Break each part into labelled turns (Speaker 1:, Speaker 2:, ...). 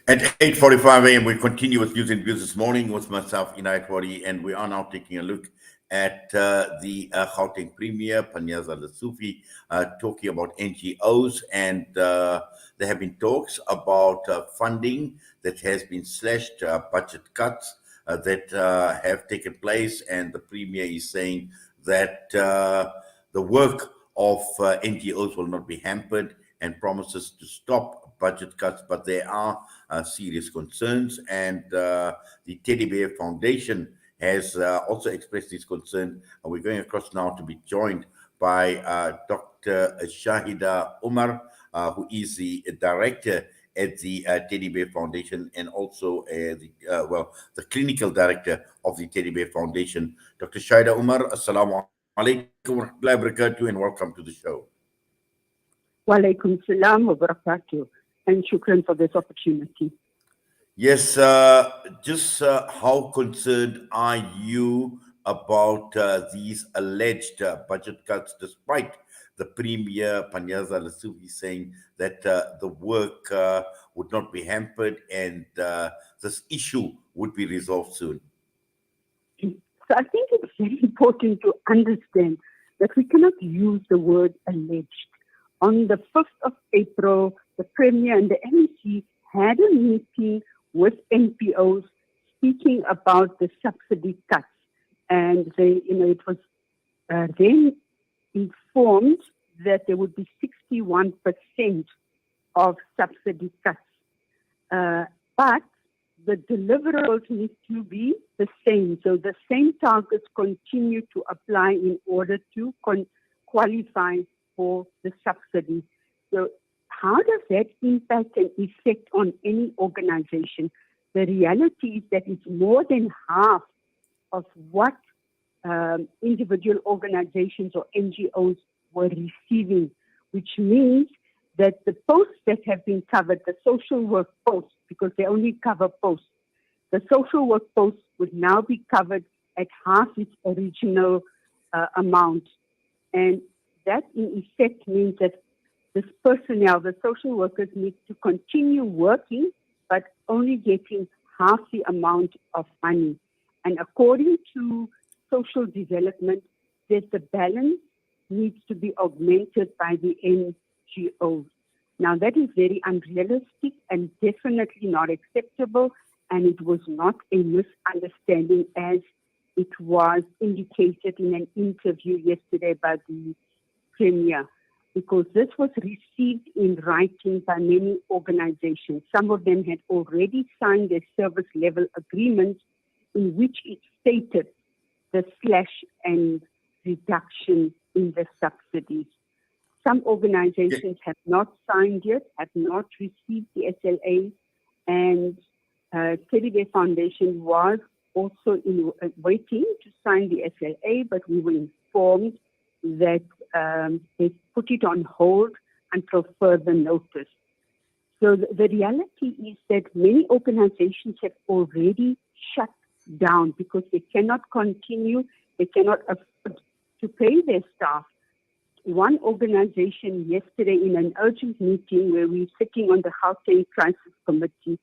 Speaker 1: At 8:45 a.m., we continue with news and views this morning with myself, Inayat Wadi, and we are now taking a look at the Gauteng Premier, Panyaza Lesufi, talking about NGOs, and there have been talks about funding that has been slashed, budget cuts that have taken place, and the Premier is saying that the work of NGOs will not be hampered and promises to stop budget cuts, but there are serious concerns. And the Teddy Bear Foundation has also expressed this concern. And we're going across now to be joined by Dr. Shaheda Omar, who is the director at the Teddy Bear Foundation and also the clinical director of the Teddy Bear Foundation. Dr. Shaheda Omar, Assalamu alaikum wa rahmatullahi wa barakatuh, and welcome to the show.
Speaker 2: Wa alaikum salam wa barakatuh, and shukran for this opportunity.
Speaker 1: Yes, just how concerned are you about these alleged budget cuts, despite the Premier Panyaza Lesufi saying that the work would not be hampered and this issue would be resolved soon?
Speaker 2: So I think it's very important to understand that we cannot use the word alleged. On the 1st of April, the Premier and the MEC had a meeting with NPOs speaking about the subsidy cuts. And it was then informed that there would be 61% of subsidy cuts. But the deliverables need to be the same. So the same targets continue to apply in order to qualify for the subsidy. So how does that impact and effect on any organization? The reality is that it's more than half of what individual organizations or NGOs were receiving, which means that the posts that have been covered, the social work posts, because they only cover posts, the social work posts would now be covered at half its original amount. And that in effect means that this personnel, the social workers, need to continue working, but only getting half the amount of money. And according to social development, that the balance needs to be augmented by the NGOs. Now, that is very unrealistic and definitely not acceptable, and it was not a misunderstanding as it was indicated in an interview yesterday by the Premier, because this was received in writing by many organizations. Some of them had already signed their service level agreements in which it stated the slash and reduction in the subsidies. Some organizations have not signed yet, have not received the SLA, and Teddy Bear Foundation was also waiting to sign the SLA, but we were informed that they put it on hold until further notice. So the reality is that many organizations have already shut down because they cannot continue, they cannot afford to pay their staff. One organization yesterday in an urgent meeting where we're sitting on the Gauteng Crisis Committee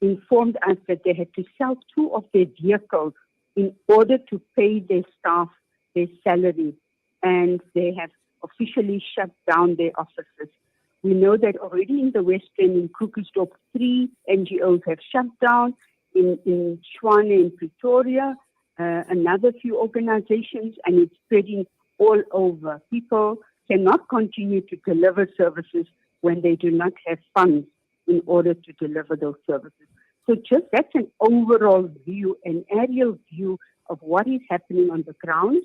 Speaker 2: informed us that they had to sell 2 of their vehicles in order to pay their staff their salary, and they have officially shut down their offices. We know that already in the Western, in Krugersdorp, 3 NGOs have shut down. In Tshwane, in Pretoria, another few organizations, and it's spreading all over. People cannot continue to deliver services when they do not have funds in order to deliver those services. So just that's an overall view, an aerial view of what is happening on the ground.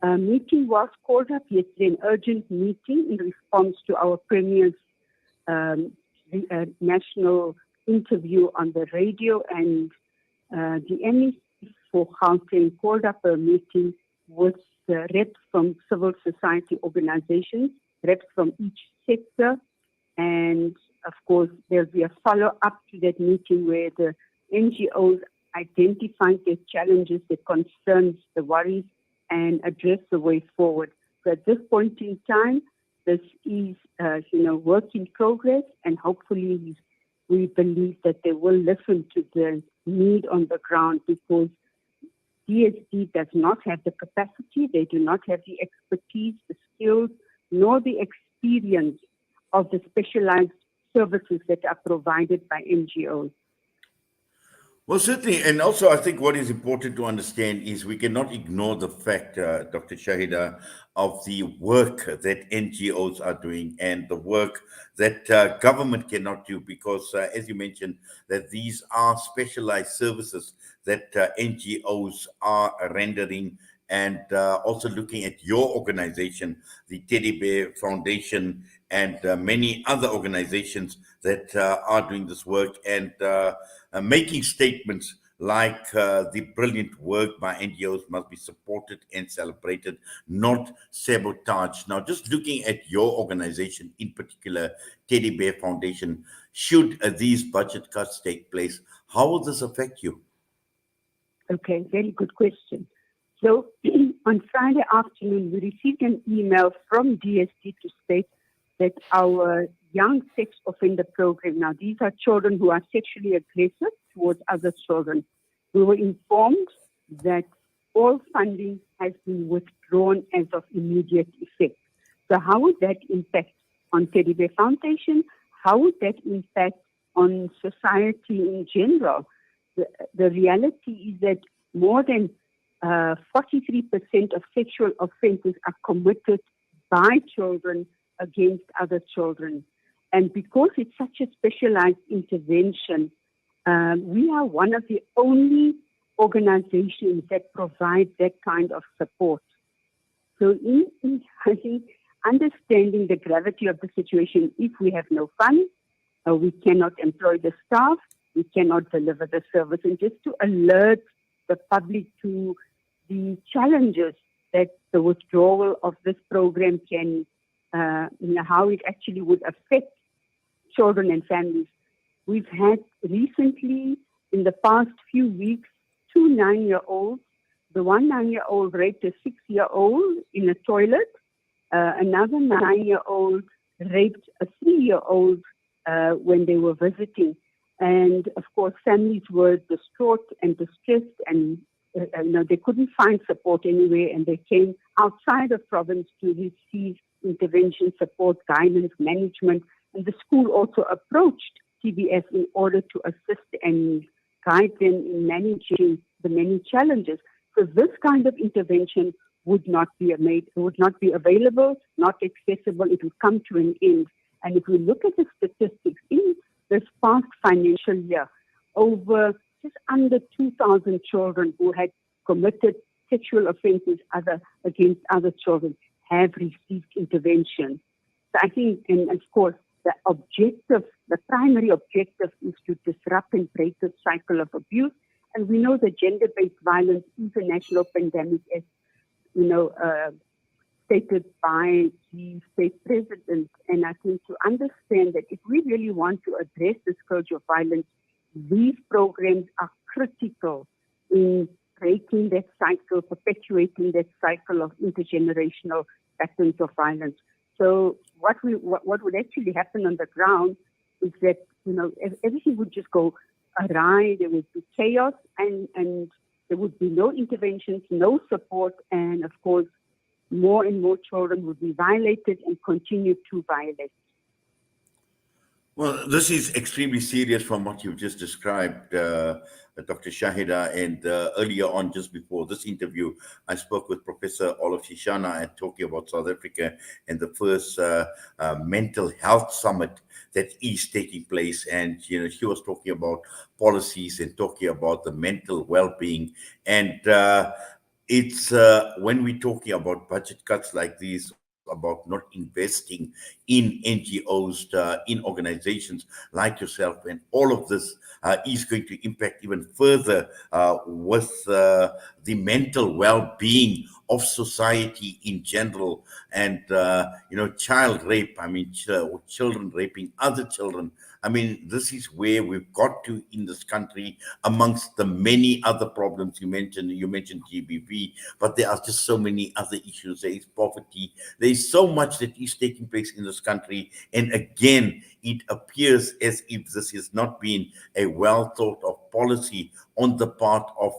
Speaker 2: A meeting was called up yesterday, an urgent meeting in response to our Premier's national interview on the radio, and the MEC for Gauteng called up a meeting with reps from civil society organizations, reps from each sector, and of course there'll be a follow-up to that meeting where the NGOs identify their challenges, their concerns, the worries, and address the way forward. So at this point in time, this is, work in progress, and hopefully we believe that they will listen to the need on the ground, because DSD does not have the capacity, they do not have the expertise, the skills, nor the experience of the specialized services that are provided by NGOs.
Speaker 1: Well, certainly. And also, I think what is important to understand is we cannot ignore the fact, Dr. Shaheda, of the work that NGOs are doing and the work that government cannot do, because, as you mentioned, that these are specialized services that NGOs are rendering. And also looking at your organization, the Teddy Bear Foundation, and many other organizations that are doing this work, and making statements like the brilliant work by NGOs must be supported and celebrated, not sabotaged. Now, just looking at your organization in particular, Teddy Bear Foundation, should these budget cuts take place, how will this affect you?
Speaker 2: Okay, very good question. So on Friday afternoon, we received an email from DSD to state that our young sex offender program, now these are children who are sexually aggressive towards other children. We were informed that all funding has been withdrawn as of immediate effect. So how would that impact on Teddy Bear Foundation? How would that impact on society in general? The reality is that more than 43% of sexual offenses are committed by children against other children. And because it's such a specialized intervention, we are one of the only organizations that provide that kind of support. So I think understanding the gravity of the situation, if we have no funds, we cannot employ the staff, we cannot deliver the service. And just to alert the public to the challenges that the withdrawal of this program can, how it actually would affect children and families. We've had recently, in the past few weeks, 2 9-year-olds. The one 9-year-old raped a 6-year-old in a toilet. Another 9-year-old raped a 3-year-old when they were visiting. And of course, families were distraught and distressed, and they couldn't find support anywhere, and they came outside of province to receive intervention, support, guidance, management. And the school also approached TBF in order to assist and guide them in managing the many challenges. So this kind of intervention would not be available, not accessible. It would come to an end. And if we look at the statistics in this past financial year, over just under 2,000 children who had committed sexual offenses against other children have received intervention. So I think, and of course, the primary objective is to disrupt and break the cycle of abuse. And we know that gender-based violence is a national pandemic, as stated by the state president. And I think to understand that if we really want to address the scourge of violence, these programs are critical in breaking that cycle, perpetuating that cycle of intergenerational patterns of violence. So what would actually happen on the ground is that, everything would just go awry, there would be chaos, and there would be no interventions, no support, and of course, more and more children would be violated and continue to violate.
Speaker 1: Well, this is extremely serious from what you've just described, Dr. Shaheda. And earlier on, just before this interview, I spoke with Professor Olaf Shishana and talking about South Africa and the first mental health summit that is taking place. And, she was talking about policies and talking about the mental well-being. And it's when we're talking about budget cuts like these, about not investing in NGOs, in organizations like yourself, and all of this is going to impact even further with the mental well-being of society in general, and child rape. I mean, children raping other children. I mean, this is where we've got to in this country, amongst the many other problems you mentioned. You mentioned GBV, but there are just so many other issues. There is poverty. There is so much that is taking place in this country. And again, it appears as if this has not been a well thought of policy on the part of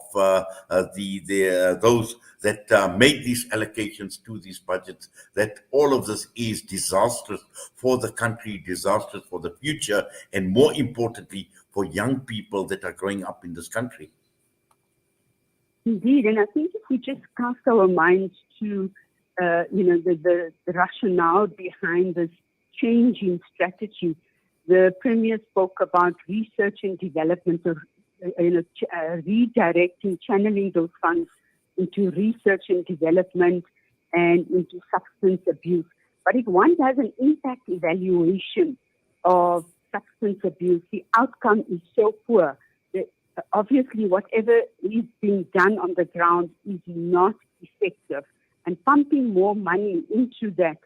Speaker 1: those that make these allocations to these budgets, that all of this is disastrous for the country, disastrous for the future, and more importantly, for young people that are growing up in this country.
Speaker 2: Indeed, and I think if we just cast our minds to, the rationale behind this change in strategy, the Premier spoke about research and development, or redirecting, channeling those funds into research and development and into substance abuse. But if one does an impact evaluation of substance abuse, the outcome is so poor that obviously whatever is being done on the ground is not effective. And pumping more money into that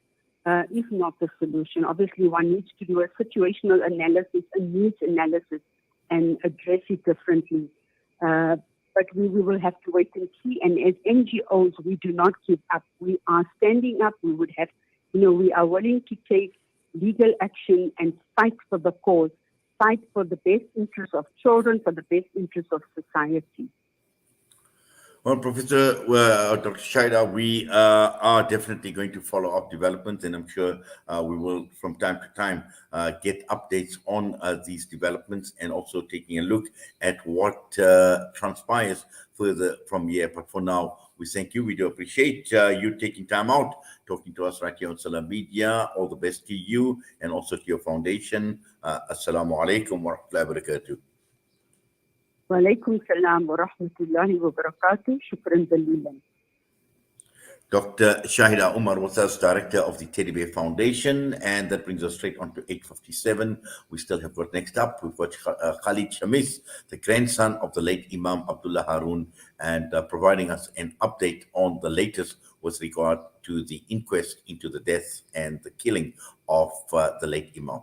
Speaker 2: is not the solution. Obviously, one needs to do a situational analysis, a needs analysis, and address it differently. But we will have to wait and see. And as NGOs, we do not give up. We are standing up. We would have, we are willing to take legal action and fight for the cause, fight for the best interest of children, for the best interest of society.
Speaker 1: Well, Professor Dr. Shaheda, we are definitely going to follow up developments, and I'm sure we will, from time to time, get updates on these developments, and also taking a look at what transpires further from here. But for now, we thank you. We do appreciate you taking time out, talking to us right here on Salam Media. All the best to you and also to your foundation. Assalamu alaikum wa rahmatullahi wa barakatuh.
Speaker 2: Walaikum salam wa rahmatullahi wa barakatuh. Shukran dalilan.
Speaker 1: Dr. Shaheda Omar was us, Director of the Teddy Bear Foundation, and that brings us straight on to 8:57. We still have got next up. We've got Khalid Shamis, the grandson of the late Imam Abdullah Haroon, and providing us an update on the latest with regard to the inquest into the death and the killing of the late Imam.